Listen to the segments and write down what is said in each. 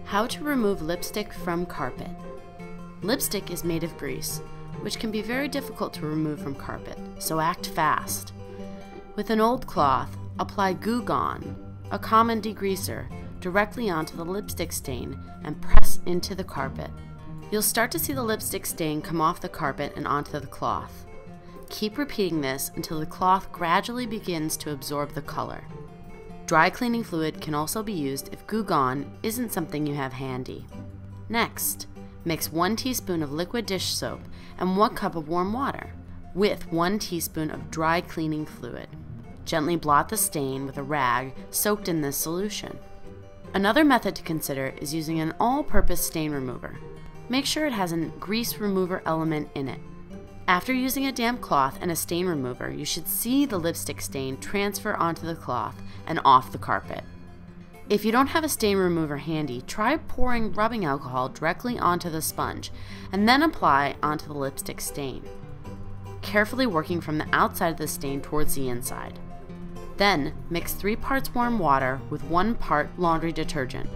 How to remove lipstick from carpet. Lipstick is made of grease, which can be very difficult to remove from carpet, so act fast. With an old cloth, apply Goo Gone, a common degreaser, directly onto the lipstick stain and press into the carpet. You'll start to see the lipstick stain come off the carpet and onto the cloth. Keep repeating this until the cloth gradually begins to absorb the color. Dry cleaning fluid can also be used if Goo Gone isn't something you have handy. Next, mix 1 teaspoon of liquid dish soap and 1 cup of warm water with 1 teaspoon of dry cleaning fluid. Gently blot the stain with a rag soaked in this solution. Another method to consider is using an all-purpose stain remover. Make sure it has a grease remover element in it. After using a damp cloth and a stain remover, you should see the lipstick stain transfer onto the cloth and off the carpet. If you don't have a stain remover handy, try pouring rubbing alcohol directly onto the sponge and then apply onto the lipstick stain, carefully working from the outside of the stain towards the inside. Then mix 3 parts warm water with 1 part laundry detergent.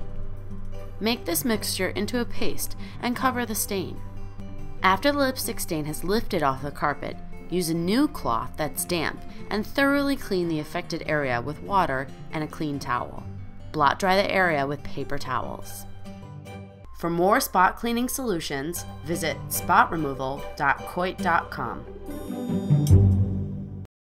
Make this mixture into a paste and cover the stain. After the lipstick stain has lifted off the carpet, use a new cloth that's damp and thoroughly clean the affected area with water and a clean towel. Blot dry the area with paper towels. For more spot cleaning solutions, visit spotremoval.coit.com.